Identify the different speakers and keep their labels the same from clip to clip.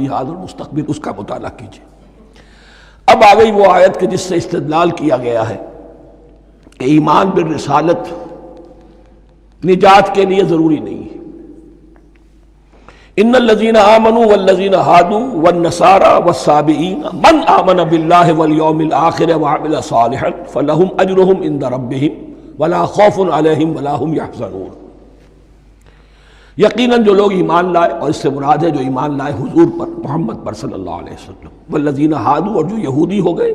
Speaker 1: حال اور مستقبل، اس کا مطالعہ کیجیے۔ اب آ گئی وہ آیت کہ جس سے استدلال کیا گیا ہے کہ ایمان بالرسالت نجات کے لیے ضروری نہیں ہے۔ ان الذین آمنوا والذین ہادوا والنصارى والصابئین من آمن باللہ والیوم الآخر وعمل صالحا فلہم اجرہم عند ربہم ولا خوف علیہم ولا هم یحزنون۔ یقیناً جو لوگ ایمان لائے، اور اس سے مراد ہے جو ایمان لائے حضور پر، محمد پر صلی اللہ علیہ وسلم، والذین ہادوا، اور جو یہودی ہو گئے،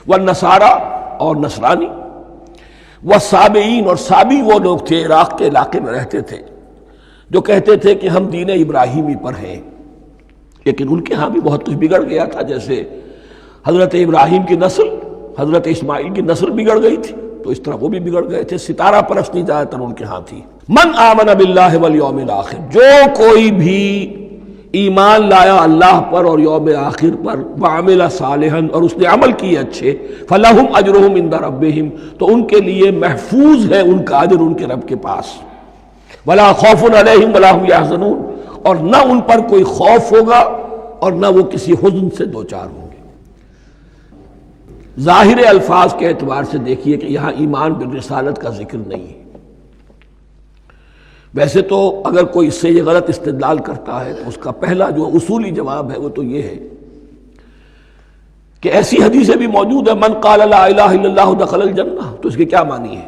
Speaker 1: والنصارى، اور نصرانی، والصابئین، اور صابی وہ لوگ تھے عراق کے علاقے میں رہتے تھے جو کہتے تھے کہ ہم دین ابراہیمی پر ہیں، لیکن ان کے ہاں بھی بہت کچھ بگڑ گیا تھا، جیسے حضرت ابراہیم کی نسل، حضرت اسماعیل کی نسل بگڑ گئی تھی، تو اس طرح وہ بھی بگڑ گئے تھے۔ ستارہ پرستی زیادہ تر ان کے ہاں تھی۔ من آمن باللہ والیوم الآخر، جو کوئی بھی ایمان لایا اللہ پر اور یوم آخر پر، وعمل صالحا، اور اس نے عمل کیے اچھے، فلہم اجرہم عند ربہم، تو ان کے لیے محفوظ ہے ان کا اجر ان کے رب کے پاس، ولا خوف علیہم ولا هم یحزنون، اور نہ ان پر کوئی خوف ہوگا اور نہ وہ کسی حزن سے دوچار ہوں گے۔ ظاہر الفاظ کے اعتبار سے دیکھیے کہ یہاں ایمان بالرسالت کا ذکر نہیں ہے۔ ویسے تو اگر کوئی اس سے یہ غلط استدلال کرتا ہے تو اس کا پہلا جو اصولی جواب ہے وہ تو یہ ہے کہ ایسی حدیثیں بھی موجود ہیں، من قال لا الہ الا اللہ دخل الجنہ، تو اس کے کیا معنی ہے؟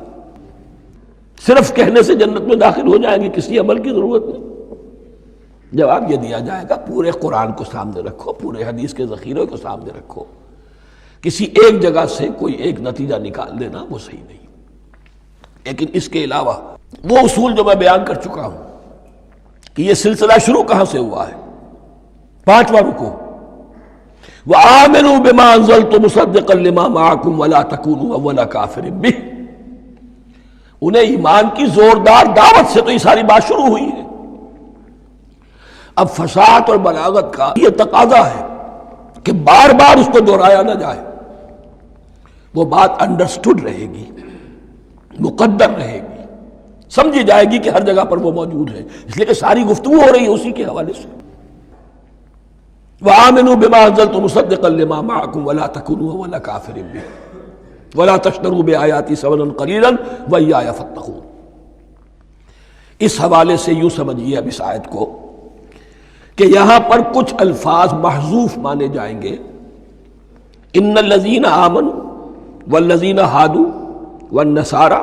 Speaker 1: صرف کہنے سے جنت میں داخل ہو جائیں گے، کسی عمل کی ضرورت نہیں؟ جواب یہ دیا جائے گا، پورے قرآن کو سامنے رکھو، پورے حدیث کے ذخیرے کو سامنے رکھو، کسی ایک جگہ سے کوئی ایک نتیجہ نکال دینا وہ صحیح نہیں۔ لیکن اس کے علاوہ وہ اصول جو میں بیان کر چکا ہوں کہ یہ سلسلہ شروع کہاں سے ہوا ہے، 5واں رکوع، وَآمِنُوا بِمَا أَنزَلْتُ مُصَدِّقًا لِمَا مَعَكُمْ وَلَا تَكُونُوا أَوَّلَ كَافِرٍ بِهِ۔ انہیں ایمان کی زوردار دعوت سے تو یہ ساری بات شروع ہوئی ہے۔ اب فصاحت اور بلاغت کا یہ تقاضا ہے کہ بار بار اس کو دہرایا نہ جائے، وہ بات انڈرسٹوڈ رہے گی، مقدر رہے گی، سمجھی جائے گی کہ ہر جگہ پر وہ موجود ہے، اس لیے کہ ساری گفتگو ہو رہی ہے اسی کے حوالے سے۔ وَآمِنُوا بِمَا أَنزَلْتُ مُصَدِّقًا لِمَا مَعَكُمْ وَلَا تَكُونُوا أَوَّلَ كَافِرٍ بِهِ وَلَا تَشْتَرُوا بِآيَاتِي ثَمَنًا قَلِيلًا وَإِيَّايَ فَاتَّقُونِ۔ اس حوالے سے یوں سمجھیے اب اس آیت کو کہ یہاں پر کچھ الفاظ محذوف مانے جائیں گے۔ ان الذین آمنوا والذین ہادوا والنصارى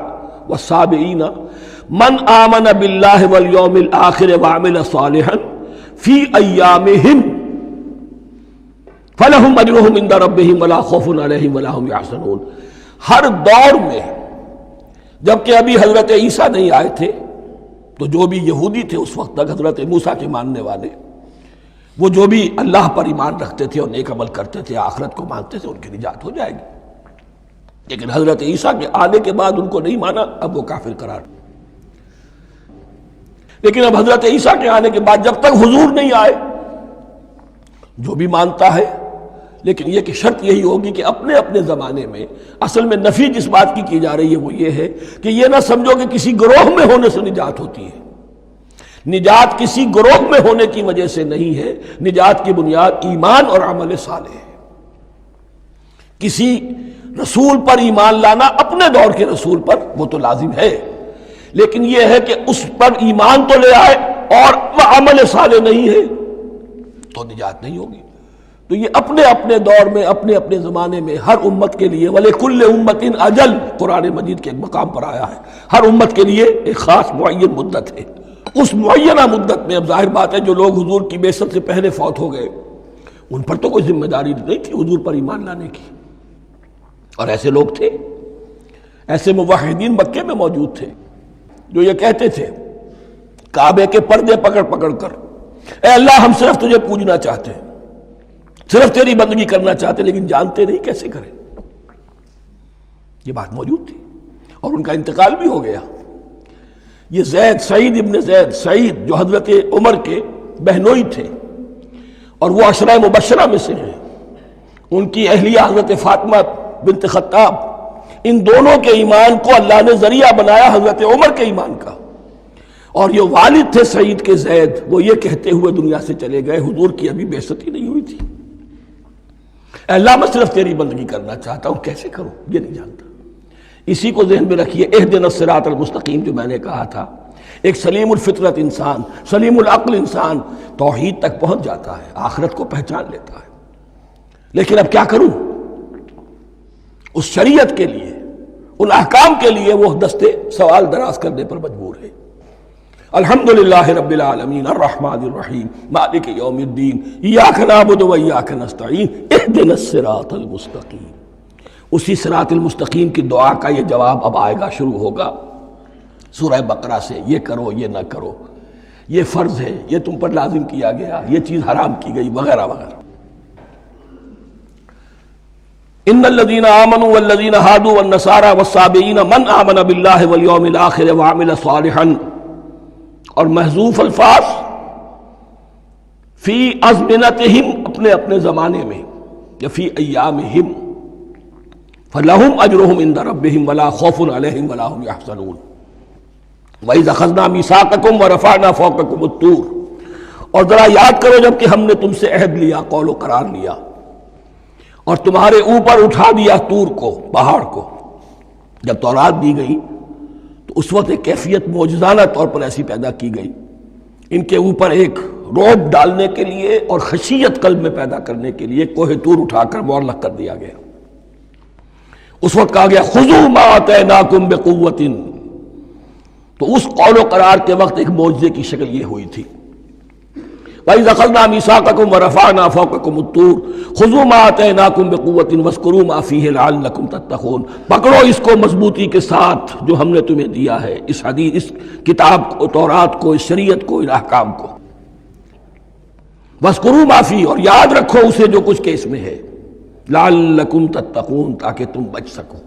Speaker 1: والصابئین من آمن باللہ والیوم الآخر وعمل صالحا فی ایامہم فلہم اجرہم عند ربہم ولا خوف علیہم ولا هم یحزنون۔ ہر دور میں، جبکہ ابھی حضرت عیسیٰ نہیں آئے تھے، تو جو بھی یہودی تھے اس وقت تک، حضرت موسیٰ کے ماننے والے، وہ جو بھی اللہ پر ایمان رکھتے تھے اور نیک عمل کرتے تھے، آخرت کو مانتے تھے، ان کی نجات ہو جائے گی۔ لیکن حضرت عیسیٰ کے آنے کے بعد ان کو نہیں مانا، اب وہ کافر قرار۔ لیکن اب حضرت عیسیٰ کے آنے کے بعد جب تک حضور نہیں آئے، جو بھی مانتا ہے، لیکن یہ کہ شرط یہی ہوگی کہ اپنے اپنے زمانے میں، اصل میں نفی جس بات کی جا رہی ہے وہ یہ ہے کہ یہ نہ سمجھو کہ کسی گروہ میں ہونے سے نجات ہوتی ہے۔ نجات کسی گروہ میں ہونے کی وجہ سے نہیں ہے، نجات کی بنیاد ایمان اور عمل صالح ہے۔ کسی رسول پر ایمان لانا، اپنے دور کے رسول پر، وہ تو لازم ہے، لیکن یہ ہے کہ اس پر ایمان تو لے آئے اور وہ عمل صالح نہیں ہے تو نجات نہیں ہوگی۔ تو یہ اپنے اپنے دور میں، اپنے اپنے زمانے میں ہر امت کے لیے، وَلِكُلِّ أُمَّةٍ أَجَلٌ، قرآن مجید کے ایک مقام پر آیا ہے، ہر امت کے لیے ایک خاص معین مدت ہے۔ اس معینہ مدت میں اب ظاہر بات ہے جو لوگ حضور کی بعثت سے پہلے فوت ہو گئے، ان پر تو کوئی ذمہ داری نہیں تھی حضور پر ایمان لانے کی، اور ایسے لوگ تھے، ایسے موحدین مکے میں موجود تھے جو یہ کہتے تھے کعبے کے پردے پکڑ پکڑ کر، اے اللہ ہم صرف تجھے پوجنا چاہتے ہیں، صرف تیری بندگی کرنا چاہتے، لیکن جانتے نہیں کیسے کریں۔ یہ بات موجود تھی اور ان کا انتقال بھی ہو گیا۔ یہ زید، سعید ابن زید، سعید جو حضرت عمر کے بہنوئی تھے اور وہ عشرہ مبشرہ میں سے ہیں، ان کی اہلیہ حضرت فاطمہ بنت خطاب، ان دونوں کے ایمان کو اللہ نے ذریعہ بنایا حضرت عمر کے ایمان کا، اور یہ والد تھے سعید کے زید، وہ یہ کہتے ہوئے دنیا سے چلے گئے حضور کی ابھی بعثت نہیں ہوئی تھی، اے اللہ میں صرف تیری بندگی کرنا چاہتا ہوں، کیسے کروں یہ نہیں جانتا۔ اسی کو ذہن میں رکھیے، اہدنا الصراط المستقیم جو میں نے کہا تھا، ایک سلیم الفطرت انسان، سلیم العقل انسان توحید تک پہنچ جاتا ہے، آخرت کو پہچان لیتا ہے، لیکن اب کیا کروں؟ اس شریعت کے لیے، ان احکام کے لیے وہ دستے سوال دراز کرنے پر مجبور ہے۔ الحمدللہ رب العالمین الرحمن الرحیم مالک یوم الدین ایاک نعبد و ایاک نستعین اہدنا الصراط المستقیم۔ اسی صراط المستقیم کی دعا کا یہ جواب اب آئے گا، شروع ہوگا سورہ بقرہ سے، یہ کرو یہ نہ کرو، یہ فرض ہے، یہ تم پر لازم کیا گیا، یہ چیز حرام کی گئی، وغیرہ وغیرہ۔ ان الذين آمنوا والذين هادوا والنصارى والصابئين من آمن بالله واليوم الآخر وعمل صالحا، اور محذوف الفاظ فی ازمنتہم، اپنے اپنے زمانے میں، یا فی ایامہم، فلہم اجرہم عند ربہم ولا خوف علیہم ولا هم یحزنون۔ وَإِذْ أَخَذْنَا مِيثَاقَكُمْ وَرَفَعْنَا فَوْقَكُمُ الطُّورَ، اور ذرا یاد کرو جب کہ ہم نے تم سے عہد لیا، قول و قرار لیا، اور تمہارے اوپر اٹھا دیا طور کو، پہاڑ کو۔ جب تورات دی گئی تو اس وقت ایک کیفیت معجزانہ طور پر ایسی پیدا کی گئی، ان کے اوپر ایک رعب ڈالنے کے لیے اور خشیت قلب میں پیدا کرنے کے لیے کوہ طور اٹھا کر معلق کر دیا گیا۔ اس وقت کہا گیا خذوا ما آتیناکم بقوۃ، تو اس قول و قرار کے وقت ایک معجزے کی شکل یہ ہوئی تھی۔ وَإِذْ أَخَذْنَا مِيثَاقَكُمْ وَرَفَعْنَا فَوْقَكُمُ الطُّورَ خُذُوا مَا آتَيْنَاكُمْ بِقُوَّةٍ وَاذْكُرُوا مَا فِيهِ لَعَلَّكُمْ تَتَّقُونَ، پکڑو اس کو مضبوطی کے ساتھ جو ہم نے تمہیں دیا ہے، اس حدیث، اس کتاب کو، تورات کو، اس شریعت کو، ان احکام کو۔ وَاذْكُرُوا مَا فِيهِ، اور یاد رکھو اسے جو کچھ کہ اس میں ہے، لَعَلَّكُمْ تَتَّقُونَ، تاکہ تم بچ سکو۔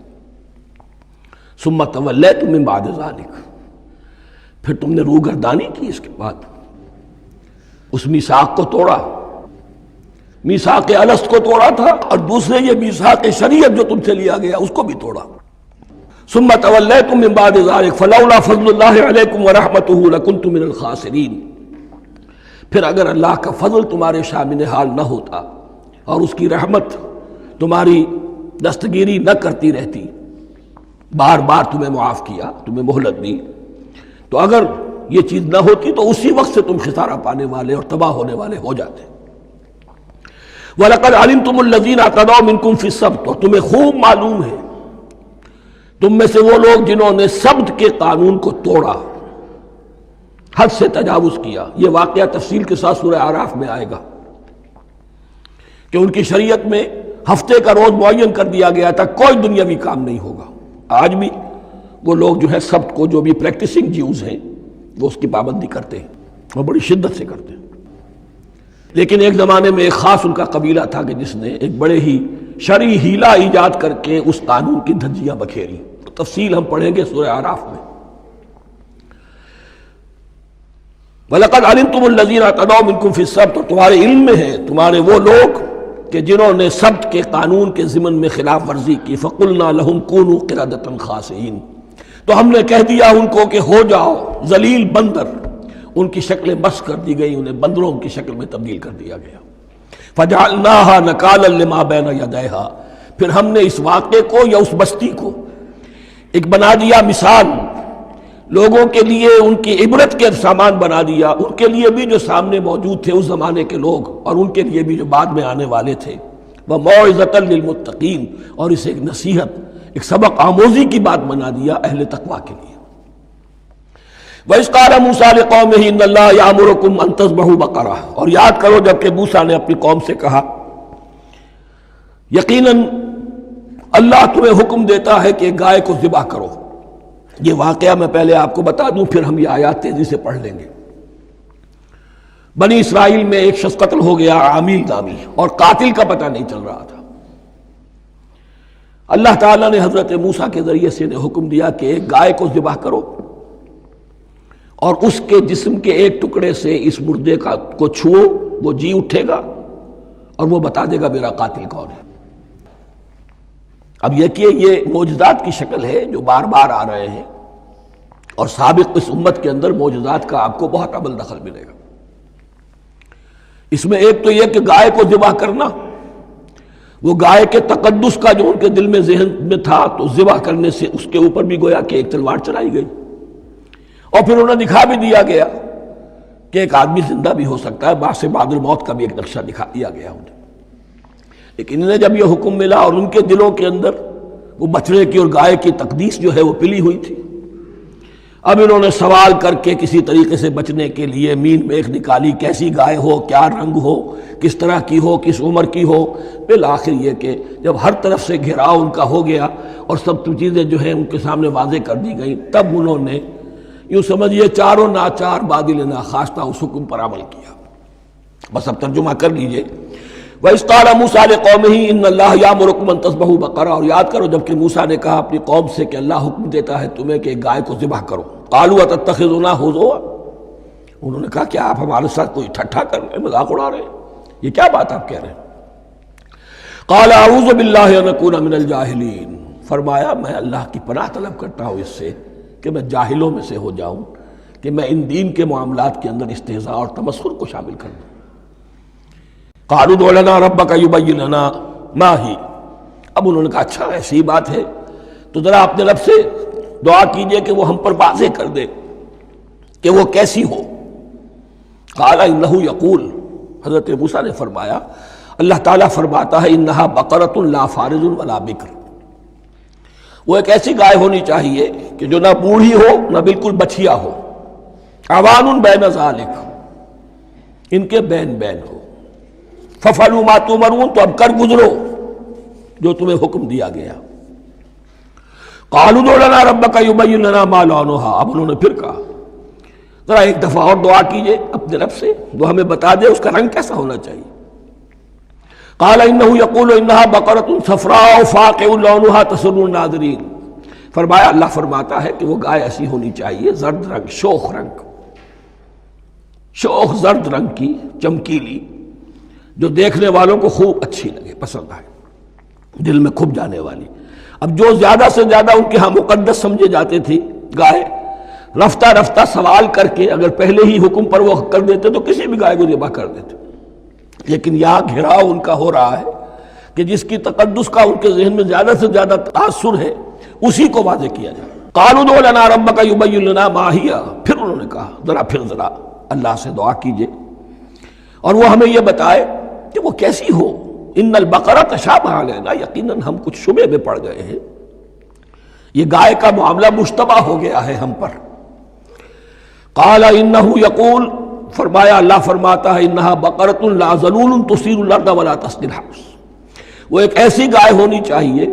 Speaker 1: ثُمَّ تَوَلَّيْتُم مِّن بَعْدِ ذَلِكَ، پھر تم نے روگردانی کی اس کے بعد، اس میثاق کو توڑا، میثاق الست کو توڑا تھا، اور دوسرے یہ میثاق شریعت جو تم سے لیا گیا اس کو بھی توڑا۔ ثم تولیتم من بعد ذلک فلولا فضل اللہ علیکم ورحمتہ لکنتم من الخاسرین، پھر اگر اللہ کا فضل تمہارے شامل حال نہ ہوتا اور اس کی رحمت تمہاری دستگیری نہ کرتی رہتی، بار بار تمہیں معاف کیا، تمہیں مہلت دی، تو اگر یہ چیز نہ ہوتی تو اسی وقت سے تم خسارہ پانے والے اور تباہ ہونے والے ہو جاتے۔ وَلَقَدْ عَلِمْتُمُ الَّذِينَ اعْتَدَوْا مِنْكُمْ فِي السَّبْتِ، اور تمہیں خوب معلوم ہے تم میں سے وہ لوگ جنہوں نے سبت کے قانون کو توڑا، حد سے تجاوز کیا۔ یہ واقعہ تفصیل کے ساتھ سورہ اعراف میں آئے گا کہ ان کی شریعت میں ہفتے کا روز معین کر دیا گیا تھا، کوئی دنیاوی کام نہیں ہوگا۔ آج بھی وہ لوگ جو ہے سبت کو، جو بھی پریکٹسنگ جیوز ہیں، وہ اس کی پابندی کرتے ہیں، وہ بڑی شدت سے کرتے ہیں۔ لیکن ایک زمانے میں ایک خاص ان کا قبیلہ تھا کہ جس نے ایک بڑے ہی شرعی ہیلہ ایجاد کر کے اس قانون کی دھجیاں بکھیری، تفصیل ہم پڑھیں گے سورہ اعراف میں۔ وَلَقَدْ عَلِمْتُمُ الَّذِينَ اعْتَدَوْا مِنْكُمْ فِي السَّبْتِ، اور تمہارے علم میں ہے تمہارے وہ لوگ کہ جنہوں نے سبت کے قانون کے ضمن میں خلاف ورزی کی، فَقُلْنَا لَهُمْ كُونُوا قِرَدَةً خَاسِئِينَ، تو ہم نے کہہ دیا ان کو کہ ہو جاؤ ذلیل بندر، ان کی شکلیں بس کر دی گئی، انہیں بندروں کی شکل میں تبدیل کر دیا گیا۔ فَجَعَلْنَاهَا نَكَالًا لِمَا بَيْنَ يَدَيْهَا، پھر ہم نے اس واقعے کو یا اس بستی کو ایک بنا دیا مثال، لوگوں کے لیے ان کی عبرت کے سامان بنا دیا، ان کے لیے بھی جو سامنے موجود تھے اس زمانے کے لوگ، اور ان کے لیے بھی جو بعد میں آنے والے تھے۔ وَمَوْعِظَةً لِّلْمُتَّقِينَ، اور اسے ایک نصیحت، ایک سبق آموزی کی بات بنا دیا اہل تقویٰ کے لیے۔ وَإِذْ قَالَ مُوسَىٰ لِقَوْمِهِ إِنَّ اللَّهَ يَأْمُرُكُمْ أَن تَذْبَحُوا بَقَرَةً، اور یاد کرو جب کہ موسیٰ نے اپنی قوم سے کہا یقیناً اللہ تمہیں حکم دیتا ہے کہ گائے کو ذبح کرو۔ یہ واقعہ میں پہلے آپ کو بتا دوں، پھر ہم یہ آیات تیزی سے پڑھ لیں گے۔ بنی اسرائیل میں ایک شخص قتل ہو گیا، عامیل نامی، اور قاتل کا پتہ نہیں چل رہا تھا۔ اللہ تعالیٰ نے حضرت موسیٰ کے ذریعے سے حکم دیا کہ ایک گائے کو ذبح کرو، اور اس کے جسم کے ایک ٹکڑے سے اس مردے کو چھوؤ، وہ جی اٹھے گا اور وہ بتا دے گا میرا قاتل کون ہے۔ اب یہ کہ یہ معجزات کی شکل ہے جو بار بار آ رہے ہیں، اور سابق اس امت کے اندر معجزات کا آپ کو بہت عمل دخل ملے گا۔ اس میں ایک تو یہ کہ گائے کو ذبح کرنا، وہ گائے کے تقدس کا جو ان کے دل میں ذہن میں تھا، تو ذبح کرنے سے اس کے اوپر بھی گویا کہ ایک تلوار چلائی گئی، اور پھر انہیں دکھا بھی دیا گیا کہ ایک آدمی زندہ بھی ہو سکتا ہے، بعد سے بعد الموت کا بھی ایک نقشہ دکھا دیا گیا انہیں۔ لیکن انہیں جب یہ حکم ملا اور ان کے دلوں کے اندر وہ بچڑے کی اور گائے کی تقدیس جو ہے وہ پلی ہوئی تھی، اب انہوں نے سوال کر کے کسی طریقے سے بچنے کے لیے مین میخ نکالی، کیسی گائے ہو، کیا رنگ ہو، کس طرح کی ہو، کس عمر کی ہو۔ بالآخر یہ کہ جب ہر طرف سے گھیراؤ ان کا ہو گیا اور سب چیزیں جو ہیں ان کے سامنے واضح کر دی گئیں، تب انہوں نے یوں سمجھیے چاروں ناچار بادل ناخواستہ اس حکم پر عمل کیا۔ بس اب ترجمہ کر لیجئے۔ وَإِذْ قَالَ مُوسَىٰ لِقَوْمِهِ إِنَّ اللَّهَ يَأْمُرُكُمْ أَن تَذْبَحُوا بَقَرَةً، اور یاد کرو جب کہ موسیٰ نے کہا اپنی قوم سے کہ اللہ حکم دیتا ہے تمہیں کہ ایک گائے کو ذبح کرو۔ قَالُوا أَتَتَّخِذُنَا هُزُوًا، انہوں نے کہا کیا آپ ہمارے ساتھ کوئی ٹھٹھا کر رہے ہیں، مذاق اڑا رہے ہیں، یہ کیا بات آپ کہہ رہے ہیں؟ قَالَ أَعُوذُ بِاللَّهِ أَنْ أَكُونَ مِنَ الْجَاهِلِينَ، فرمایا میں اللہ کی پناہ طلب کرتا ہوں اس سے کہ میں جاہلوں میں سے ہو جاؤں، کہ میں ان دین کے معاملات کے اندر استہزاء اور تمسخر کو شامل کر دوں۔ قالوا ادع لنا ربك يبين لنا ما هي، اب انہوں نے کہا اچھا ایسی بات ہے تو ذرا اپنے رب سے دعا کیجئے کہ وہ ہم پر واضح کر دے کہ وہ کیسی ہو۔ قال انه يقول، حضرت موسیٰ نے فرمایا اللہ تعالیٰ فرماتا ہے انها بقرة لا فارض ولا بکر، وہ ایک ایسی گائے ہونی چاہیے کہ جو نہ بوڑھی ہو نہ بالکل بچھیا ہو، عوان بین ذالک، ان کے بین بین ہو۔ فَفَعَلُوا مَا تُؤْمَرُونَ، تو اب کر گزرو جو تمہیں حکم دیا گیا۔ قَالُوا ادْعُ لَنَا رَبَّكَ يُبَيِّن لَنَا مَا لَوْنُهَا، اب انہوں نے پھر کہا ذرا ایک دفعہ اور دعا کیجئے اپنے رب سے، وہ ہمیں بتا دے اس کا رنگ کیسا ہونا چاہیے۔ قَالَ إِنَّهُ يَقُولُ إِنَّهَا بَقَرَةٌ صَفْرَاءُ فَاقِعٌ لَوْنُهَا تَسُرُّ النَّاظِرِينَ، فرمایا اللہ فرماتا ہے کہ وہ گائے ایسی ہونی چاہیے زرد رنگ، شوخ رنگ، شوخ زرد رنگ کی، چمکیلی، جو دیکھنے والوں کو خوب اچھی لگے، پسند آئے، دل میں کھپ جانے والی۔ اب جو زیادہ سے زیادہ ان کے ہاں مقدس سمجھے جاتے تھی گائے، رفتہ رفتہ سوال کر کے اگر پہلے ہی حکم پر وہ کر دیتے تو کسی بھی گائے کو ذبح کر دیتے، لیکن یہاں گھیراؤ ان کا ہو رہا ہے کہ جس کی تقدس کا ان کے ذہن میں زیادہ سے زیادہ تاثر ہے اسی کو واضح کیا جائے۔ قالوا ادع لنا ربك يبين لنا ما هي، پھر انہوں نے کہا ذرا اللہ سے دعا کیجئے اور وہ ہمیں یہ بتائے کہ وہ کیسی ہو۔ ان البقرہ تشابہ علینا، یقیناً ہم کچھ شبہ میں پڑ گئے ہیں، یہ گائے کا معاملہ مشتبہ ہو گیا ہے ہم پر۔ قال انہ یقول، فرمایا اللہ فرماتا ہے انہا بقرۃ لا ذلول تثیر الارض ولا تسقی الحرث، وہ ایک ایسی گائے ہونی چاہیے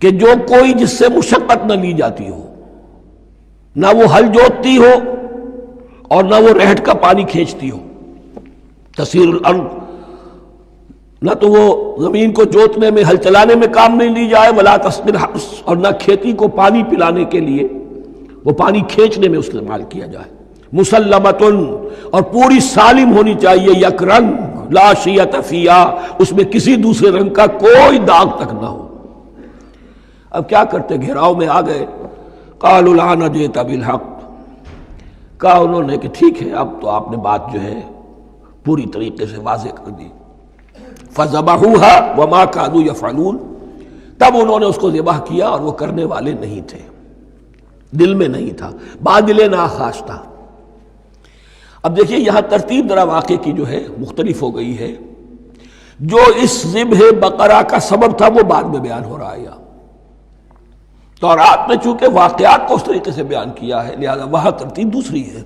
Speaker 1: کہ جو کوئی جس سے مشقت نہ لی جاتی ہو، نہ وہ ہل جوتتی ہو اور نہ وہ رہٹ کا پانی کھینچتی ہو۔ تسیر الارض، نہ تو وہ زمین کو جوتنے میں، ہل چلانے میں کام نہیں لی جائے، ولا تسقی الحرث، اور نہ کھیتی کو پانی پلانے کے لیے وہ پانی کھینچنے میں استعمال کیا جائے۔ مسلمتن، اور پوری سالم ہونی چاہیے، یک رنگ، لا شیۃ فیہا، اس میں کسی دوسرے رنگ کا کوئی داغ تک نہ ہو۔ اب کیا کرتے، گھیراؤ میں آ گئے۔ قالوا الآن جئت بالحق، کہا انہوں نے کہ ٹھیک ہے اب تو آپ نے بات جو ہے پوری طریقے سے واضح کر دی۔ فذبحوها وما كادوا يفعلون، تب انہوں نے اس کو ذبح کیا اور وہ کرنے والے نہیں تھے، دل میں نہیں تھا، بادل ناخواستہ۔ اب دیکھیے یہاں ترتیب ذرا واقعے کی جو ہے مختلف ہو گئی ہے، جو اس ذبح بقرہ کا سبب تھا وہ بعد میں بیان ہو رہا ہے۔ تورات میں چونکہ واقعات کو اس طریقے سے بیان کیا ہے لہذا وہاں ترتیب دوسری ہے۔